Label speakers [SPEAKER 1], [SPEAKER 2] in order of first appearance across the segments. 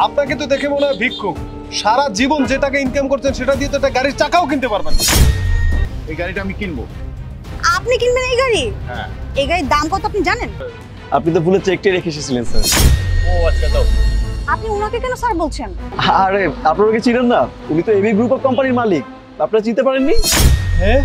[SPEAKER 1] আপনাকে তো দেখে মনে হয় ভিক্ষুক। সারা জীবন যে টাকা ইনকাম করছেন সেটা দিয়ে তো একটা গাড়ির চাকাও কিনতে পারবেন না।
[SPEAKER 2] এই গাড়িটা আমি কিনবো।
[SPEAKER 3] আপনি কিনবেন এই গাড়ি?
[SPEAKER 2] হ্যাঁ।
[SPEAKER 3] এই গাড়ির দাম কত আপনি জানেন?
[SPEAKER 4] আপনি তো ভুলে চেকটি রেখে এসেছিলেন স্যার।
[SPEAKER 1] ও আচ্ছা, দাও।
[SPEAKER 3] আপনি ওনাকে কেন স্যার বলছেন?
[SPEAKER 4] আরে আপনারা কি চিনেন না? উনি তো এবি গ্রুপ অফ কোম্পানির মালিক। আপনারা চিনতে পারেননি?
[SPEAKER 1] হ্যাঁ।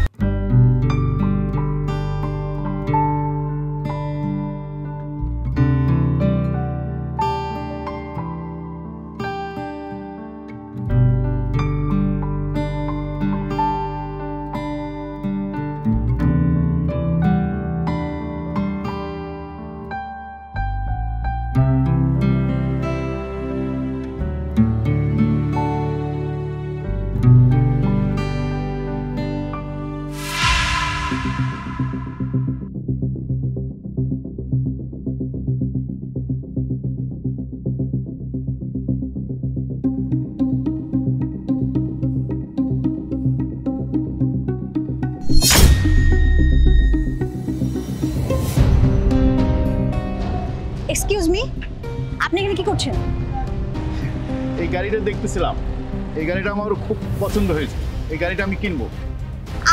[SPEAKER 3] এক্সকিউজ মি, আপনি এখানে কি করছেন?
[SPEAKER 2] এই গাড়িটা দেখতেছিলাম। এই গাড়িটা আমার খুব পছন্দ হয়েছে। এই গাড়িটা আমি কিনবো।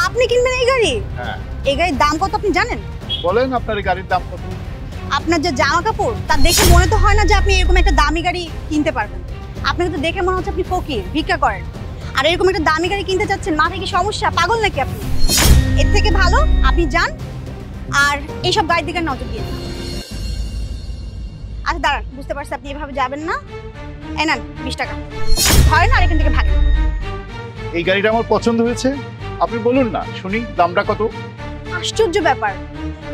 [SPEAKER 3] আপনি কিনবেন এই গাড়ি?
[SPEAKER 2] হ্যাঁ।
[SPEAKER 3] এই গাড়ির দাম কত আপনি জানেন?
[SPEAKER 2] বলেন আপনার এই গাড়ির দাম কত?
[SPEAKER 3] আপনার যে জামা কাপড় তা দেখে মনে তো হয় না যে আপনি এরকম একটা দামি গাড়ি কিনতে পারবেন। আপনাকে তো দেখে মনে হচ্ছে আপনি ফকির, ভিক্ষা করেন। আর এরকম একটা দামি গাড়ি কিনতে চাচ্ছেন, মাথায় কি সমস্যা? পাগল নাকি আপনি? এর থেকে ভালো আপনি যান আর এইসব গাড়ির দিকে নজর দিয়ে দিন। আচ্ছা দাঁড়ান, বুঝতে পারছি আপনি এভাবে যাবেন না। নেন 20 টাকা ধরেন আর এখান থেকে ভাগেন।
[SPEAKER 2] এই গাড়িটা আমার পছন্দ হয়েছে। আপনি বলুন না, শুনি দামটা কত?
[SPEAKER 3] আশ্চর্য ব্যাপার,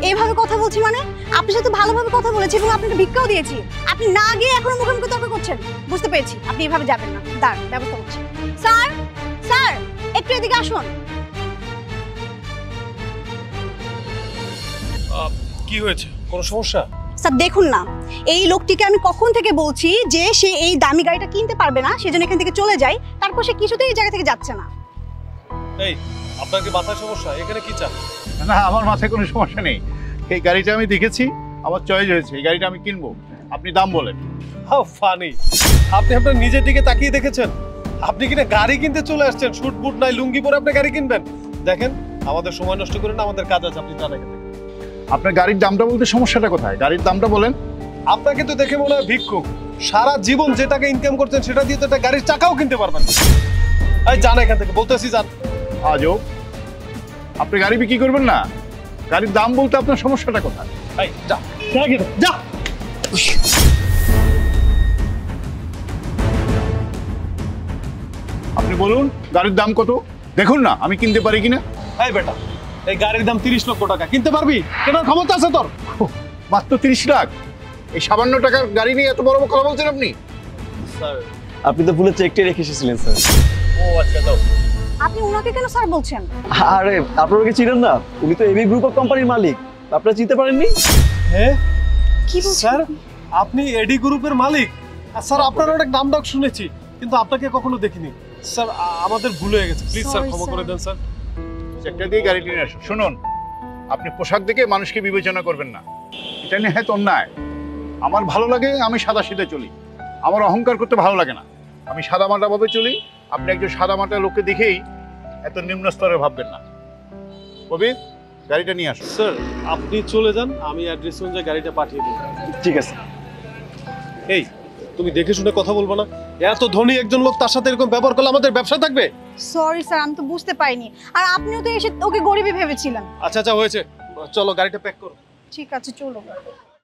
[SPEAKER 3] এইভাবে কথা বলছি মানে? আপনার সাথে ভালোভাবে কথা বলেছি এবং আপনাকে ভিক্ষাও দিয়েছি, আপনি না গিয়ে এখনো মুখে মুখে তর্ক করছেন। বুঝতে পেরেছি আপনি এভাবে যাবেন না। দাঁড়ান, ব্যবস্থা করছি। স্যার, স্যার একটু এদিকে আসুন।
[SPEAKER 1] কি হয়েছে? কোনো সমস্যা?
[SPEAKER 3] স্যার দেখুন না, এই লোকটিকে আমি কখন থেকে বলছি যে সে এই দামি গাড়িটা কিনতে পারবে না, সেজন্য এখান থেকে চলে যায়। তারপর সে কিছুতেই এই জায়গা থেকে যাচ্ছে না।
[SPEAKER 1] এই, আপনার কি মাথায় সমস্যা? এখানে কি চান?
[SPEAKER 2] না, আমার মাথায় কোনো সমস্যা নেই। এই গাড়িটা আমি দেখেছি, আমার চয়েস হয়েছে। এই গাড়িটা আমি কিনবো। আপনি দাম বলেন।
[SPEAKER 1] How funny! আপনি আপনার নিজের দিকে তাকিয়ে দেখেছেন? আপনি কিনা গাড়ি কিনতে চলে আসছেন, শুট বুট নাই, লুঙ্গি পরে আপনি গাড়ি কিনবেন? দেখেন, আমাদের সময় নষ্ট করেন না, আমাদের কাজ আছে, আপনি জানেন এখান থেকে।
[SPEAKER 2] আপনার গাড়ির দামটা বলতে সমস্যাটা কোথায়? গাড়ির দামটা বলেন।
[SPEAKER 1] আপনাকে তো দেখে মনে হয় ভিক্ষুক। সারা জীবন যে টাকা ইনকাম করছেন সেটা দিয়ে তো একটা গাড়ির চাকাও কিনতে পারবেন না। এই যান এখান থেকে, বলতেছি যান।
[SPEAKER 2] আজও আপনি গাড়ি বিক্রি করবেন না? গাড়ির দাম বলতে আপনার সমস্যাটা কোথায়?
[SPEAKER 1] এই যা, যা।
[SPEAKER 2] আপনি বলুন গাড়ির দাম কত? দেখুন না আমি কিনতে পারি কিনা।
[SPEAKER 1] এই বেটা, এই গাড়ির দাম 30 লক্ষ টাকা। কিনতে পারবি? কেনার ক্ষমতা আছে তোর?
[SPEAKER 2] মাত্র 30 লাখ? এই সামান্য টাকার গাড়ি নিয়ে এত বড় কথা বলছেন আপনি?
[SPEAKER 4] স্যার, আপনি তো ভুলে চেকটি রেখে এসেছিলেন স্যার।
[SPEAKER 1] ও আচ্ছা, দাও।
[SPEAKER 3] আপনি ওনাকে কেন স্যার বলছেন?
[SPEAKER 4] আরে আপনারা কি চিনেন না? উনি তো এবি গ্রুপ অফ কোম্পানির মালিক। আপনারা চিনতে পারেননি?
[SPEAKER 1] হ্যাঁ?
[SPEAKER 3] কি বলছেন?
[SPEAKER 1] স্যার, আপনি এডি গ্রুপের মালিক? স্যার, আপনার অনেক নাম ডাক শুনেছি, কিন্তু আপনাকে কখনো দেখিনি। স্যার, আমাদের ভুল হয়ে গেছে, প্লিজ স্যার ক্ষমা করে দেন স্যার।
[SPEAKER 2] চেকটা দিয়ে গাড়ি নিয়ে আসুন। শুনুন, আপনি পোশাক দেখে মানুষকে বিবেচনা করবেন না। এটা নিয়ে হয়তো অন্যায়। আমার ভালো লাগে, আমি সাদা সিধে চলি। আমার অহংকার করতে ভালো লাগে না। আমি সাদামাটা ভাবে চলি। আপনি একজন সাদামাটা লোককে দেখেই এত নিম্ন স্তরে ভাববেন না। কবির, গাড়িটা নিয়ে আসুন।
[SPEAKER 1] স্যার, আপনি চলে যান, আমি অ্যাড্রেস অনুযায়ী গাড়িটা পাঠিয়ে দিই।
[SPEAKER 4] ঠিক আছে।
[SPEAKER 1] এই, তুমি দেখে শুনে কথা বলবো না? এত ধনী একজন লোক, তার সাথে এরকম ব্যবহার করলে আমাদের ব্যবসা থাকবে?
[SPEAKER 3] সরি স্যার, আমি তো বুঝতে পারিনি। আর আপনিও তো এসে ওকে গরিবই ভেবেছিলেন।
[SPEAKER 1] আচ্ছা আচ্ছা, হয়েছে, চলো গাড়িটা প্যাক করো।
[SPEAKER 3] ঠিক আছে, চলো।